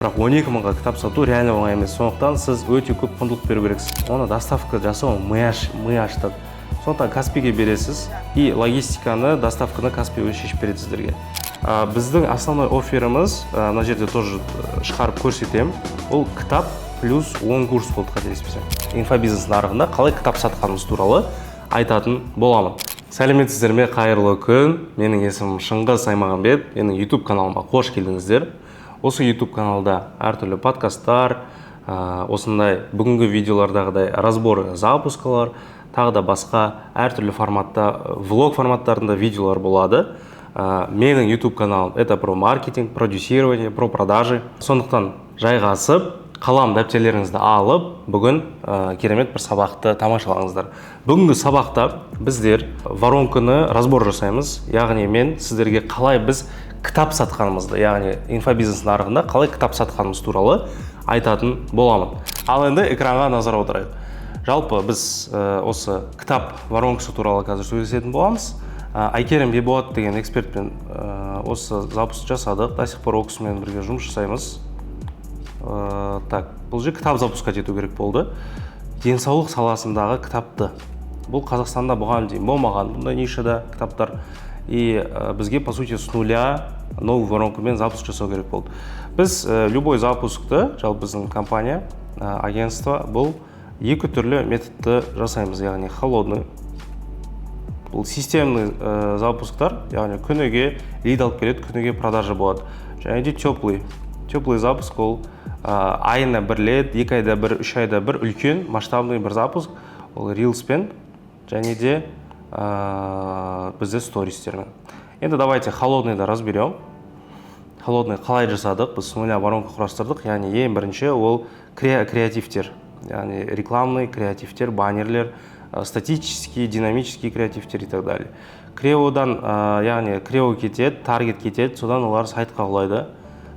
Бірақ 12 мыңға кітап сату реально оңай емес. Сондықтан сіз өте көп құндылық беру керексіз. Оны доставка жасау ми ашытады. Сондықтан Каспиге бересіз и логистиканы, доставканы Каспи өзі шешіп береді сіздерге. Біздің основной офферіміз, мына жерде тоже шығарып көрсетемін. Ол кітап плюс 10 курс болды, қателеспесем. Инфобизнес нарығында қалай кітап сатқанымыз туралы айтатын боламын. Сәлеметсіздер ме, қайырлы күн. Менің есімім Шыңғыс Аймағамбет. Менің YouTube каналыма қош келдіңіздер. Осы YouTube каналда әртүрлі подкасттар, осындай бүгінгі видеолардағыдай разбор запускалар, тағы да басқа әртүрлі форматта, влог форматтарында видеолар болады. Менің YouTube каналым это про маркетинг, продюсирование, про продажи. Сондықтан жайғасып, қалам дәптерлеріңізді алып, бүгін керемет бір сабақты тамашалаңыздар. Бүгінгі сабақта біздер воронканы разбор жасаймыз. Яғни мен сіздерге қалай біз кітап сатқанымызды, яғни инфобизнес нарығында қалай кітап сатқанымыз туралы айтатын боламын. Ал енді экранға назар аударайық. Жалпы біз осы кітап воронкасы туралы қазір сөйлесетін боламыз. Айкерім Биболат деген экспертпен осы запуск жасадық. До сих пор ол кісімен бірге жұмыс жасаймыз. Бұл же кітап запускқа жету керек болды. Денсаулық саласындағы кітапты. Бұл Қазақстанда бұған дейін болмаған бұндай нишада кітаптар. И бізге, по сути, с нуля новый воронкамен запуск жасау керек болды. Біз любой запускты, жалпы біздің компания, агентство, бұл екі түрлі методты жасаймыз, яғни холодный. Бұл системный запусктар, яғни күніге лид алып келеді, күніге продажа болады. Және де теплый. Теплый запуск ол айына бір лид, 2 айда бір, 3 айда бір үлкен масштабный бір запуск. Ол рилспен және де бізде стористермен. Енді давайте холодныйды разберем. Холодный қалай жасадық? Біз с нуля воронка құрастырдық. Яғни ең бірінші ол креативтер. Яғни рекламный креативтер, баннерлер, статический, динамический креативтер и так далее. Креодан, яғни крео кетеді, таргет кетеді, содан олар сайтқа құлайды.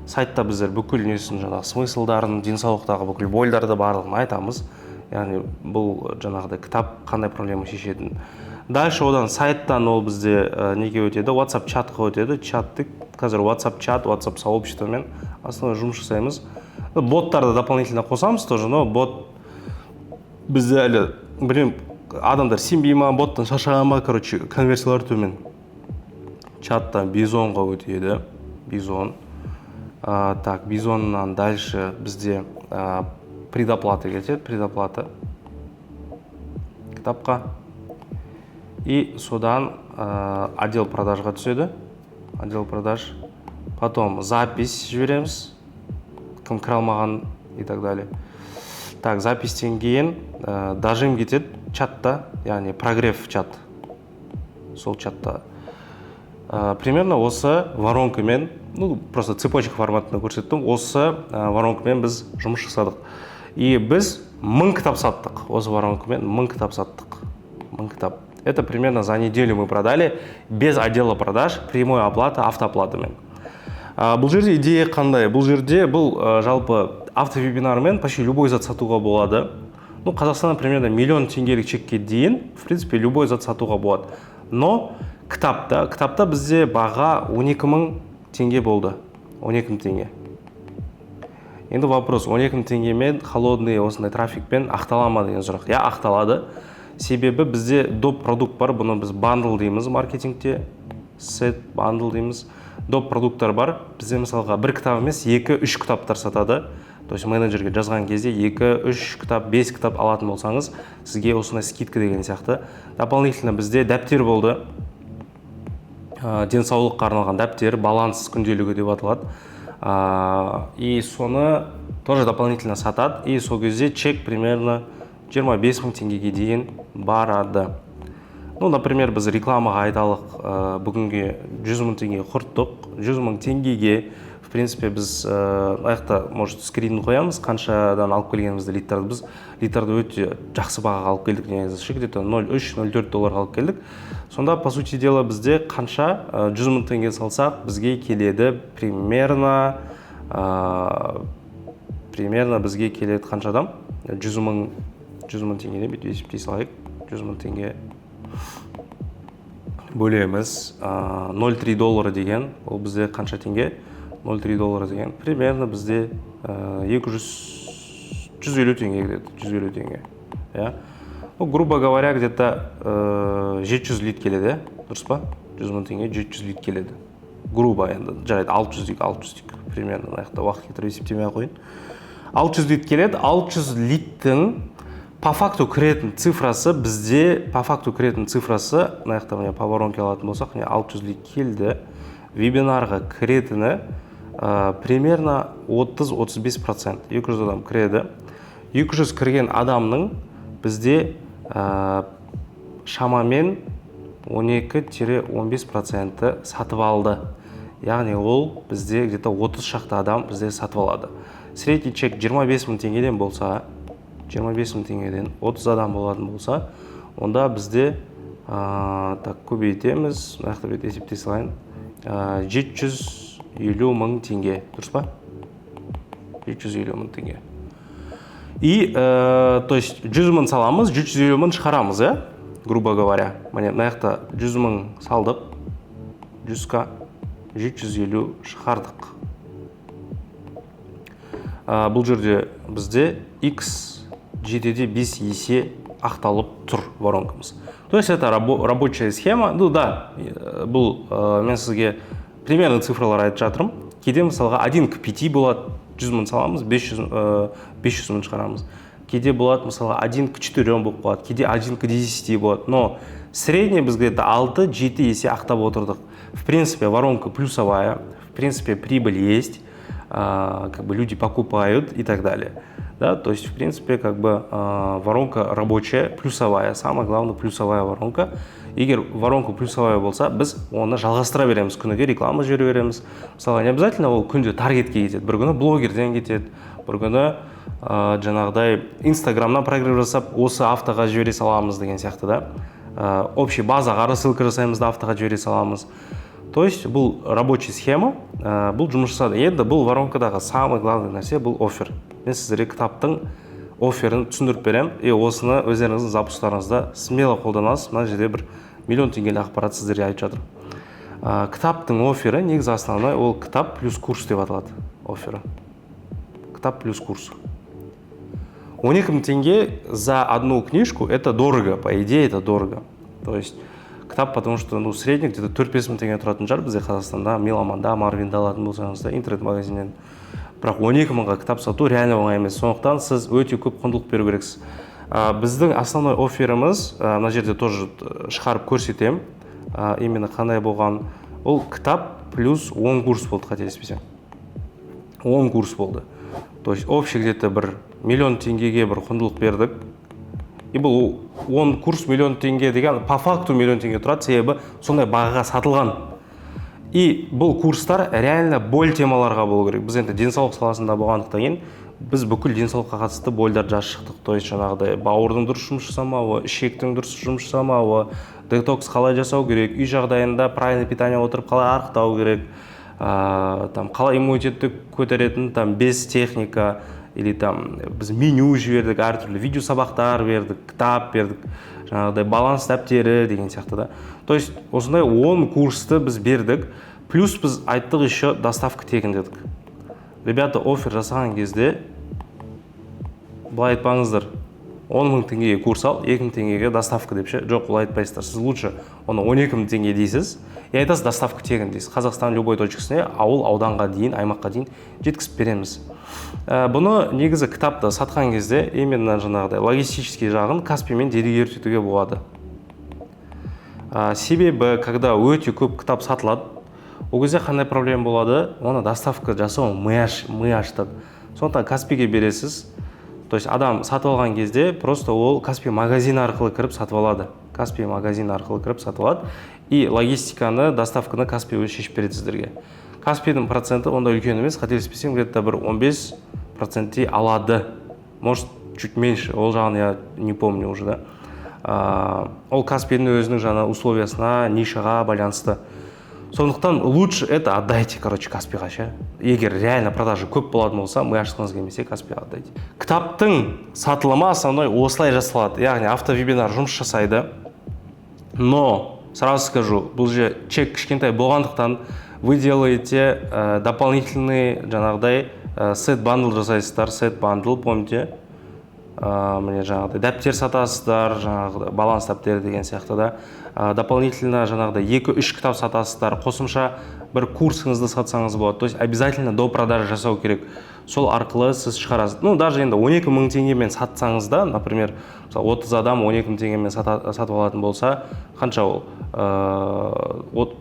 Сайтта біздер бүкіл несін жаңағы смыслдарын, денсаулықтағы бүкіл бойларды барлығын айтамыз. Яғни бұл жаңағыдай кітап қандай проблема шешетін. Дальше одан сайттан ол бізде неге өтеді? WhatsApp чатқа өтеді. Чатты қазір WhatsApp чат, WhatsApp сообществомен основной жұмыс жасаймыз. Боттарды дополнительно қосамыз тоже, но бот бізде әлі білем, адамдар сенбей ма, боттан шаршаған ма, короче, конверсиялар төмен. Чаттан Бизонға өтеді. Бизон. Так, Бизоннан дальше бізде предоплата кетеді, предоплата кітапқа. И содан отдел продажға түседі. Отдел продаж. Потом запись жібереміз. Кім кіре алмаған и так далее. Так, запистен кейін дажим кетеді чатта, яғни прогрев чат. Сол чатта. Примерно осы воронкамен, просто цепочка форматында көрсеттім, осы воронкамен біз жұмыс жасадық. И біз 1000 кітап саттық. Осы воронкамен 1000 кітап саттық. 1000 кітап. Это примерно за неделю мы продали без отдела продаж, прямой оплата, автооплатамен. Бұл жерде идея қандай? Бұл жерде жалпы автовебинармен почти любой зат сатуға болады. Қазақстанда примерно 1 000 000 теңгелік чекке дейін, в принципе, любой зат сатуға болады. Но кітапта бізде баға 12 000 теңге болды. 12 000 теңге. Енді вопрос, 12 000 теңгемен холодный осындай трафикпен ақтала ма деген сұрақ. Я ақталады. Себебі бізде доп продукт бар, бұны біз бандл дейміз маркетингте, сет бандл дейміз. Доп продукттар бар, бізде мысалға бір кітап емес, 2-3 кітаптар сатады. То есть менеджерге жазған кезде 2-3 кітап, 5 кітап алатын болсаңыз, сізге осындай скидка деген сияқты. Дополнительно бізде дәптер болды. Денсаулыққа арналған дәптер, баланс күнделігі деп аталады. И соны тоже дополнительно сатады. И сол кезде чек примерно 25 000 теңгеге дейін барады. Например, біз рекламаға айталық бүгінге 100 000 теңге құрттық. 100 000 теңгеге, в принципе, біз аяқта, может, скрин қоямыз, қаншадан алып келгенімізді лидтарды. Біз лидтарды өте жақсы бағаға алып келдік, негізі где-то 0,3-0,4 долларға алып келдік. Сонда, по сути дела, бізде қанша 100 000 теңге салсақ, бізге келеді примерно бізге келеді қаншадан? 100 000 теңгені бүйтіп есептей салайық. 100 000 теңге бөлеміз 0,3 доллары деген, ол бізде қанша теңге? 0,3 доллар деген примерно бізде 150 теңге кіреді, 150 теңге. Ну, грубо говоря, где-то 700 лит келеді, дұрыс па? 100 мың теңге 700 лит келеді. Грубо енді, жарайды 600 дейік, примерно, аяқта уақыт кетіріп есептемей қойын. 600 лит келеді, 600 литтің по факту кіретін цифрасы бізде, аяқта міне по воронке алатын болсақ, 600 лит келді, вебинарға кіретіні примерно 30-35%. 200 адам кіреді. 200 кірген адамның бізде шамамен 12-15% сатып алды. Яғни ол бізде где-то 30 шақты адам бізде сатып алады. Средний чек 25 мың теңгеден болса, 25 мың теңгеден 30 адам болатын болса, онда бізде көбейтеміз, нақты бет есептей салайын, 750 мың теңге, дұрыс па? 750 мың теңге. И, то есть, 100 мың саламыз, 750 мың шығарамыз, грубо говоря. Міне, нақты 100 мың салдық, 100-қа 750 шығардық. Бұл жерде бізде X жетеде 5 есе ақталып тұр воронкамыз. То есть, это рабочая схема. Ну, да, бұл мен сізге примерно цифралар айтып жатырмын. Кейде мысалға 1 к 5 болады, 100 мың саламыз, 500 мың шығарамыз. Кейде болады мысалға 1 к 4 болып болады, кейде 1 к 10 болады. Но средний біз где-то 6-7 есе ақтап отырдық. В принципе, воронка плюсовая, в принципе, прибыль есть, как бы люди покупают и так далее. Да, то есть, в принципе, как бы воронка рабочая, плюсовая, самое главное, плюсовая воронка. Егер воронка плюсовая болса, біз оны жалғастыра береміз, күніге реклама жібере береміз. Мысалы, не обязательно ол күнде таргетке кетеді. Бір күні блогерден кетеді, бір күні жаңағыдай инстаграмнан прогресс жасап, осы автоға жібере саламыз деген сияқты, да. Общий базаға рассылка жасаймыз да, автоға жібере саламыз. То есть, бұл рабочий схема, бұл жұмыс жасады. Енді бұл воронкадағы самый главный нәрсе бұл оффер. Мен сіздерге кітаптың офферін түсіндіріп берем, и осыны өздеріңіздің запустарыңызда смело қолданасыз. Мына жерде бір миллион теңгелі ақпарат сіздерге айтып жатыр. Кітаптың оффері негізі основной, ол кітап плюс курс деп аталады. Оффері. Кітап плюс курс. 12 мың теңге за одну книжку, это дорого, по идее это дорого. То есть кітап, потому что ну, средний где-то 4-5 мың теңге тұратын жар бізде Қазақстанда, Меломанда, Марвинда алатын болсаңызда, интернет-магазиннен. Бірақ 12 мыңға кітап сату реально оңай емес. Сондықтан сіз өте көп құндылық беру керексіз. Біздің основной офферіміз, мына жерде тоже шығарып көрсетем, именно қандай болған, ол кітап плюс 10 курс болды, қателеспесем. 10 курс болды. То есть общий где-то бір миллион теңгеге бір құндылық бердік. И бұл 10 курс миллион теңге деген, по факту миллион теңге тұрады, себебі сондай бағаға сатылған. И бұл курстар реально боль темаларға болу керек. Біз енді денсаулық саласында болғандықтан кейін біз бүкіл денсаулыққа қатысты больдарды жазып шықтық. То есть жаңағыдай бауырдың дұрыс жұмыс жасамауы, ішектің дұрыс жұмыс жасамауы, детокс қалай жасау керек, үй жағдайында правильный питание отырып қалай арықтау керек, қалай иммунитетті көтеретін без техника, или біз меню жібердік, әртүрлі видео сабақтар бердік, кітап бердік, жаңағыдай баланс дәптері деген сияқты да. То есть осындай 10 курсты біз бердік, плюс біз айттық еще доставка тегін дедік. Ребята, оффер жасаған кезде былай айтпаңыздар, 10 мың теңгеге курс ал, 2 мың теңгеге доставка деп ше. Жоқ, олай айтпайсыздар. Сіз лучше оны 12 мың теңге дейсіз, и айтасыз доставка тегін дейсіз. Қазақстан любой точкасына, ауыл, ауданға дейін, аймаққа дейін жеткізіп береміз. Бұны негізі кітапты сатқан кезде именно жаңағыдай логистический жағын Каспиймен делегировать етуге болады. Себебі, когда өте көп кітап сатылады, ол кезде қандай проблема болады, оны доставка жасау мы аштады. Сондықтан Каспийге бересіз. То есть адам сатып алған кезде просто ол Каспий магазин арқылы кіріп сатып алады. Каспий магазин арқылы кіріп сатып алады. И логистиканы, доставканы Каспий өзі шешіп береді сіздерге. Каспийдің проценті онда үлкен емес, қателеспесем, где-то бір 15% алады. Может, чуть меньше, ол жағын я не помню уже, да. Ол Каспийдің өзінің жаңа условиясына, нишаға байланысты. Сондықтан лучше это отдайте, короче, Каспийға ше. Егер реально продажа көп болатын болса, мы ашқыңыз келмесе, Каспийға отдайте. Кітаптың сатылымы основной осылай жасалады. Яғни автовебинар жұмыс жасайды. Но, сразу скажу, бұл же чек кішкентай болғандықтан вы делаете дополнительный жаңағыдай сет бандл жасайсыздар, сет бандл, помните? Міне жаңағыдай дәптер сатасыздар, жаңағы баланс дәптері деген сияқты да. Дополнительно жаңағыдай 2-3 кітап сатасыздар, қосымша бір курсыңызды сатсаңыз болады. То есть обязательно до продажи жасау керек. Сол арқылы сіз шығарасыз. Ну, даже енді 12 000 теңгемен сатсаңыз да, например, 30 адам 12 000 теңгемен сатып алатын болса, қанша ол?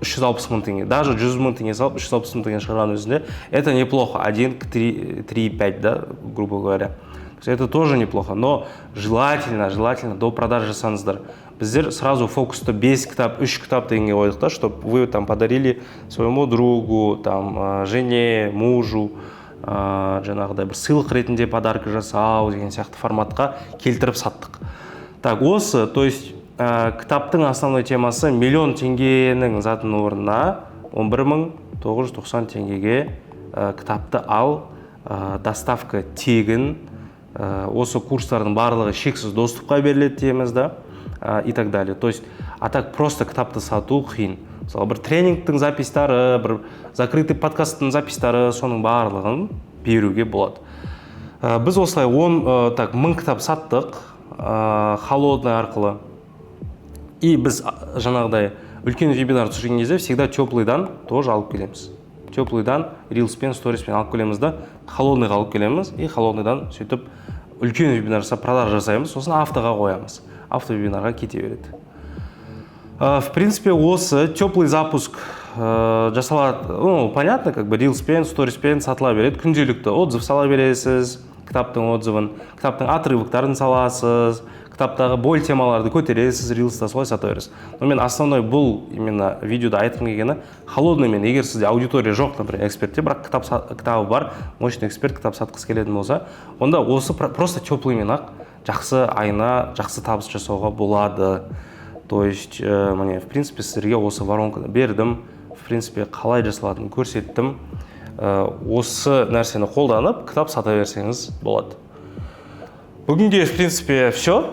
360 000 теңге. Даже 100 000 теңге салып, 360 000 теңге шығарған өзінде, это неплохо. 1 к 3,5, да, грубо говоря. Это тоже неплохо, но желательно до продажи жасаңыздар. Біздер сразу фокусты 5 кітап, 3 кітап дегенге қойдық та, чтобы вы там подарили своему другу, там, жене, мужу, жаңағыдай бір сыйлық ретінде подарка жасау деген сияқты форматқа келтіріп саттық. Так, осы, то есть кітаптың основной темасы 1 000 000 теңгенің затын орнына 11 990 теңгеге кітапты ал, доставка тегін, осы курстардың барлығы шексіз доступқа беріледі дейміз да, и так далее. То есть, а так просто кітапты сату қиын. Мысалы, бір тренингтің запистары, бір закрытый подкасттың запистары, соның барлығын беруге болады. Біз осылай 1000 кітап саттық, холодный арқылы. И біз жаңағыдай үлкен вебинар түсірген кезде всегда теплыйдан тоже алып келеміз. Теплыйдан рилспен, сториспен алып келеміз да, холодныйға алып келеміз, и холодныйдан сөйтіп үлкен вебинар жасап, продажа жасаймыз, сосын автоға қоямыз. Авто вебинарға кете береді. В принципе, осы теплый запуск жасалады. Ну, понятно, как бы рилспен, сториспен сатыла береді. Күнделікті отзыв сала бересіз, кітаптың отзывын, кітаптың отрывықтарын саласыз, кітаптағы боль темаларды көтересіз, рилста солай сата бересіз. Но мен основной бұл именно видеода айтқым келгені, холодныймен, егер сізде аудитория жоқ, например, экспертте, бірақ кітабы бар, мощный эксперт кітап сатқысы келетін болса, онда осы просто теплыймен ақ жақсы айына, жақсы табыс жасауға болады. То есть, мне, в принципе, сіздерге осы воронканы бердім, в принципе, қалай жасалатынын көрсеттім. Осы нәрсені қолданып, кітап сата берсеңіз болады. Бүгінге, в принципе, все.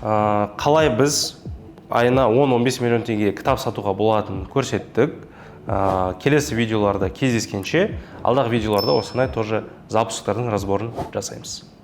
Қалай біз айына 10-15 миллион теңге кітап сатуға болатынын көрсеттік. Келесі видеоларда кездескенше, алдағы видеоларда осындай тоже запусктардың разборын жасаймыз.